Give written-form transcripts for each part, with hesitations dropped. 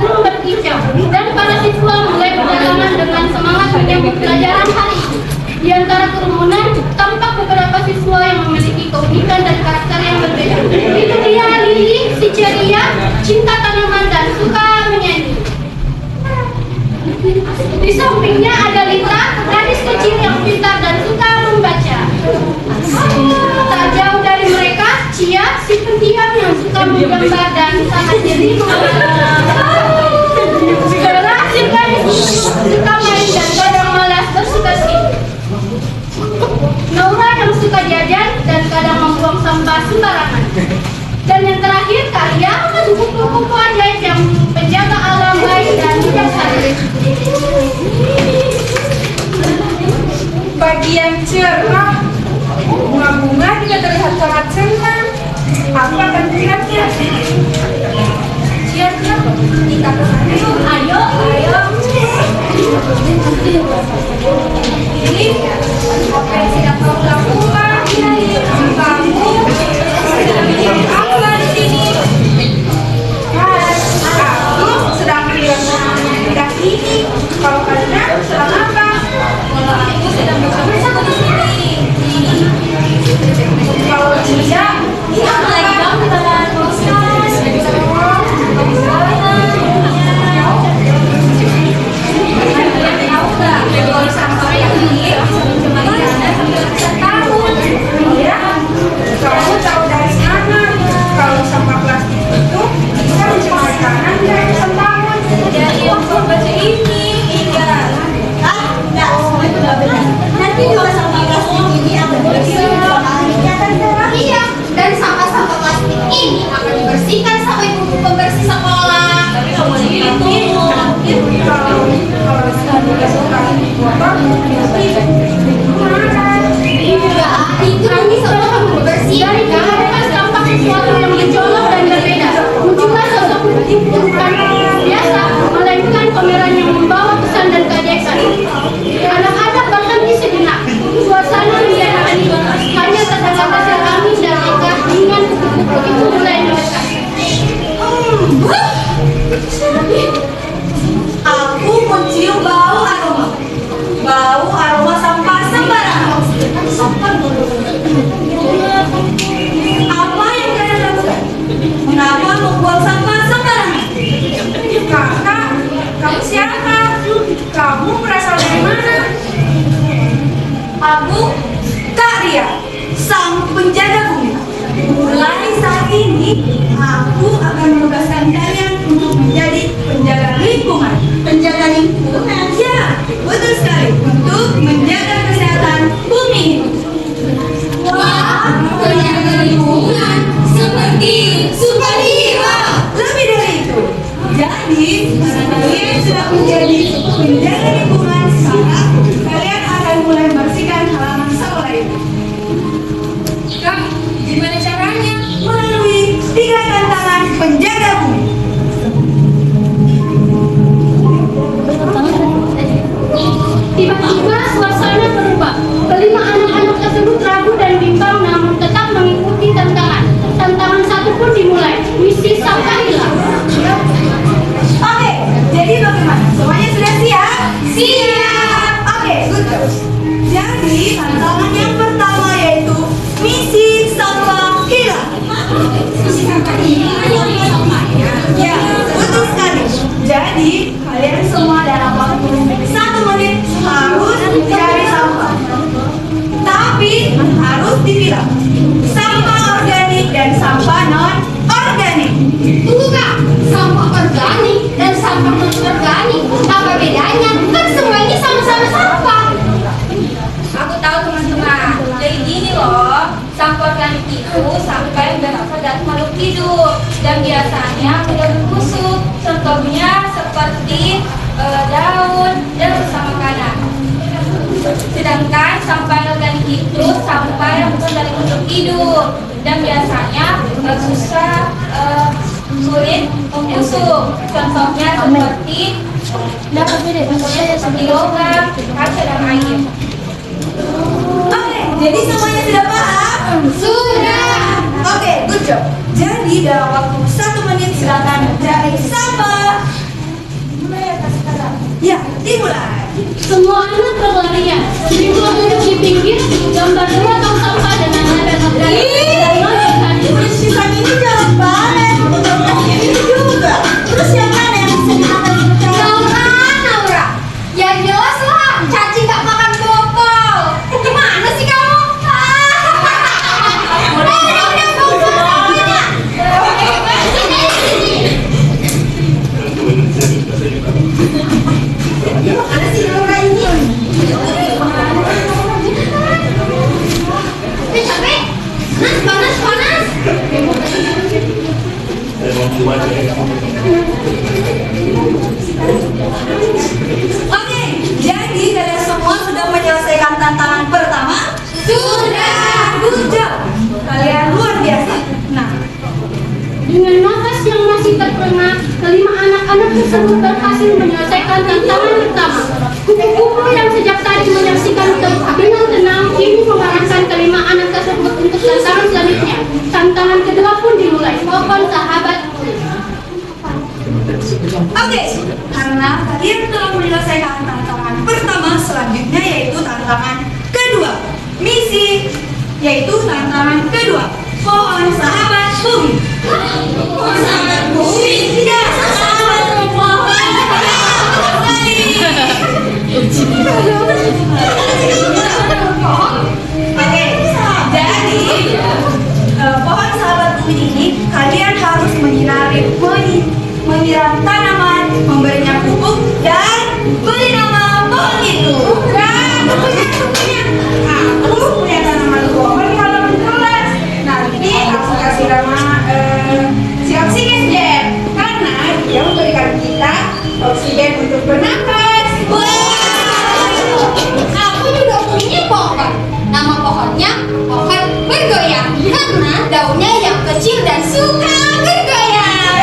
burung berkicau, dan para siswa mulai berdatangan dengan semangat menyambut pelajaran hari ini. Di antara kerumunan, tampak beberapa siswa yang memiliki keunikan dan karakter yang berbeda. Itu dia Lili, si ceria, cinta tanaman, dan suka menyanyi. Di sampingnya ada Lita, gadis kecil yang pintar dan suka membaca. Tak jauh dari mereka, Cia, si pendiam yang suka menggambar dan sangat jeli Bella, si gadis suka main dan kadang malas bersuka-cita. Laura yang suka jajan dan kadang membuang sampah sembarangan. Dan yang terakhir, Kalia, kupu-kupu ajaib yang penjaga alam baik dan bijaksana. Pagi yang cerah, bunga-bunga juga terlihat sangat senang. Apa pentingnya? Cia, kenapa? Kita ke sana yuk. Ayo. Ini apa yang sedang kau lakukan? Kamu sedang bikin apa di sini? Aku sedang bikin ini. Kalau kalian sedang apa? Kalau aku sedang bersama di sini. Kalau tidak, dia lagi gambar. Kamu tahu dari mana kalau sampah plastik itu bisa mencemari tanah dan sembangun? Jadi aku baca ini, iya. Enggak benar. Nanti dua sampah plastik ini akan dibersihkan Iya, dan sampah-sampah plastik ini akan dibersihkan sama ibu pembersih sekolah. Tapi kalau mungkin kalau sudah suka botol, Iya, itu nanti semua kamu bersihkan. Kan tampak sesuatu yang mencolok dan berbeda. Muncullah sosok putih bukan biasa, melainkan pameran yang membawa pesan dan keajaiban. Anak-anak berhenti sejenak. Suasana menjadi hanya terdengar hasil angin dan langkah dengan kupu-kupu itu mulai mendekat. Aku mencium bau aroma sampah sembarangan. Apa yang kalian lakukan? Kenapa membuang sampah sembarangan? Kakak, kamu siapa? Kamu berasal dari mana? Aku Kak Ria, sang penjaga bumi. Mulai saat ini, aku akan menugaskan kalian untuk menjadi penjaga lingkungan. Penjaga lingkungan? Ya, betul sekali. Untuk menjaga kesehatan bumi. Wah, penjaga lingkungan seperti superhero. Lebih dari itu. Jadi, karena kalian sudah menjadi penjaga lingkungan, sekarang kalian akan mulai membersihkan halaman sekolah itu. Kak, gimana caranya? Melalui 3 tantangan penjaga bumi. Tiba-tiba suasana berubah. Kelima anak-anak tersebut ragu dan bimbang namun tetap mengikuti tantangan. Tantangan satu pun dimulai. Misi sampah hilang. Oke, jadi bagaimana? Semuanya sudah siap? Siap! Oke, good job. Jadi, tantangan yang pertama yaitu misi sampah hilang. Misi sampah hilang? Ya, betul sekali. Jadi, kalian semua dalam waktu 1 menit harus mencari sampah. Tapi, harus dipilah. Sampah organik dan sampah non-organik. Tunggu Kak, sampah organik dan sampah non-organik apa bedanya? Kan semua ini sama-sama sampah. Aku tahu teman-teman. Jadi gini loh, sampah organik itu sampah yang berasal dari makhluk hidup dan biasanya mudah membusuk. Contohnya seperti daun dan sisa makanan. Sedangkan sampah organik itu sampah yang bukan dari makhluk hidup dan biasanya sulit membusuk. Contohnya seperti logam, kaca dan air. Oke, jadi semuanya sudah paham? Sudah. Oke, good job. Jadi dalam waktu 1 menit silakan mencari sampah. Gambar dua tong sampah dengan nada Sisaan ini jangan banget. Ini juga. Terus yang mana yang bisa dimakan di Naura, ya jelas lah, Caci nggak makan botol. Gimana sih kamu? Udah, botolnya. Mana sih Naura ini? Capek, panas, panas. Oke, jadi kalian semua sudah menyelesaikan tantangan pertama? Sudah. Good job. Kalian luar biasa. Nah, Dengan nafas yang masih terkena, kelima anak-anak tersebut berhasil menyelesaikan tantangan pertama. Kupu-kupu yang sejak tadi menyaksikan dengan tenang kini mengarahkan kelima anak tersebut untuk tantangan selanjutnya. Tantangan kedua pun dimulai. Mohon sahabat. oke, karena kalian telah menyelesaikan tantangan pertama, selanjutnya yaitu tantangan kedua. Misi yaitu tantangan kedua. Pohon sahabat bumi. Pohon sahabat bumi. Ya, sahabat pohon. Oke, jadi pohon sahabat bumi ini kalian harus menyiram tanaman, memberinya pupuk dan beri nama pohon itu. Dan aku punya tanaman pohon kalau kelas nanti aku kasih nama si oksigen jet karena dia memberikan kita oksigen untuk bernapas. Aku juga punya pohon. Nama pohonnya pohon bergoyang karena daunnya yang kecil dan suka bergoyang.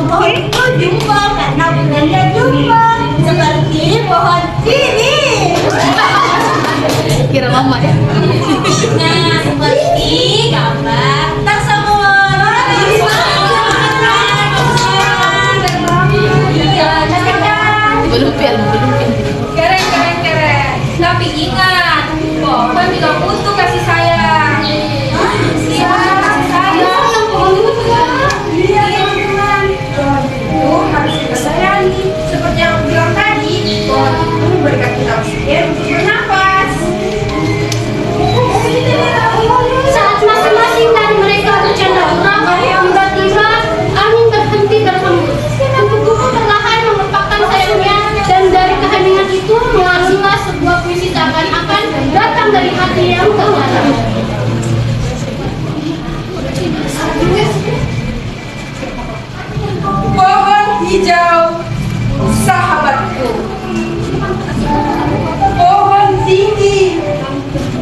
Pohon itu jumbo karena bulannya jumbo seperti pohon ini. Kira mama ya. Nah, seperti gambar Tak semua belum keren. Tapi ingat, pohon juga butuh kasih sayang. Iya, kasih sayang. Iya teman-teman, pohon itu harus kita sayangi. Seperti yang aku bilang tadi, pohon itu memberikan kita oksigen untuk bernapas. Saat masing-masing dari mereka bercanda utama, tiba-tiba angin berhenti berhembus. Kupu-kupu perlahan melepaskan sayapnya dan dari keheningan itu mengalunlah sebuah puisi seakan-akan datang dari hati yang terdalam. Pohon hijau, sahabatku. Pohon tinggi,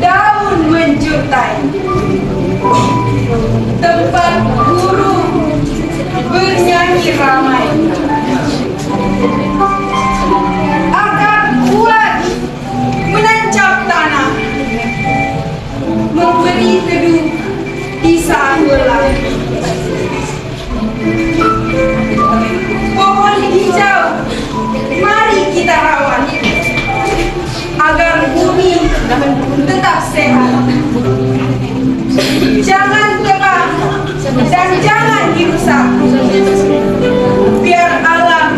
daun menjuntai. Tempat burung bernyanyi ramai. Akar kuat menancap tanah, memberi teduh di saat lelah. Pohon hijau, mari kita rawat agar bumi tetap sehat. Jangan tebang dan jangan dirusak, biar alam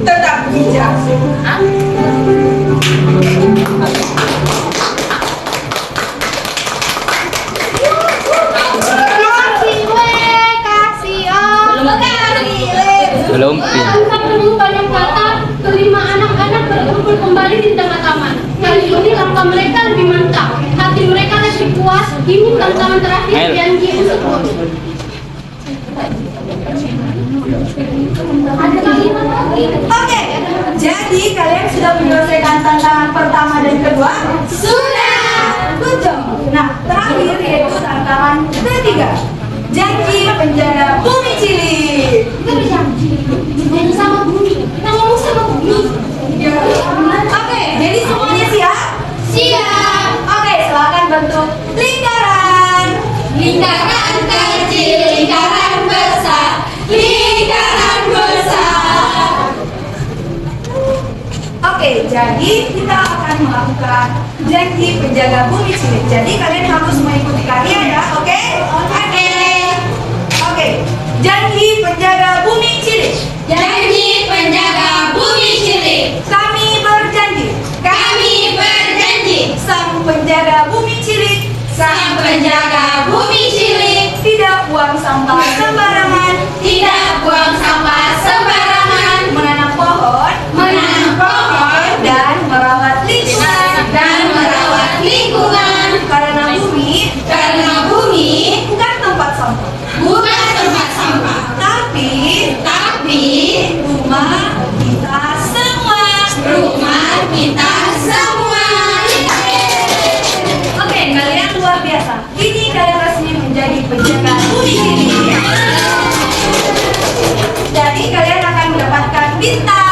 tetap hijau. Belum pin. Tanpa menunggu banyak kata, kelima anak-anak berkumpul kembali di tengah taman. Kali ini langkah mereka lebih mantap, hati mereka lebih puas. Ini tantangan terakhir janji untuk bumi. Ada kalimat lagi. Oke, jadi kalian sudah menyelesaikan tantangan pertama dan kedua? Sudah. Good job. Nah, terakhir yaitu tantangan ketiga. Janji penjaga bumi cilik. Kita berjanji, janji sama bumi. Kita ngomong sama bumi. Ya. Oke, jadi semuanya siap? Siap. Oke, silakan bentuk lingkaran. Lingkaran kecil, lingkaran besar, lingkaran besar. Oke, jadi kita akan melakukan janji penjaga bumi cilik. Jadi kalian harus mengikuti karya ya, oke? Oke. Janji penjaga bumi cilik. Janji penjaga bumi cilik. Kami berjanji. Kami berjanji. Sang penjaga bumi cilik. Sang penjaga bumi cilik. Tidak buang sampah sembarangan. Tidak buang sampah sembarangan. Menanam pohon. Menanam pohon. Dan merawat lingkungan. Dan merawat lingkungan. Karena bumi bukan tempat sampah. Bukan tempat sampah. Tapi rumah kita semua. Rumah kita semua. Oke, kalian luar biasa. Ini kalian resmi menjadi penjaga bumi cilik. Jadi kalian akan mendapatkan bintang.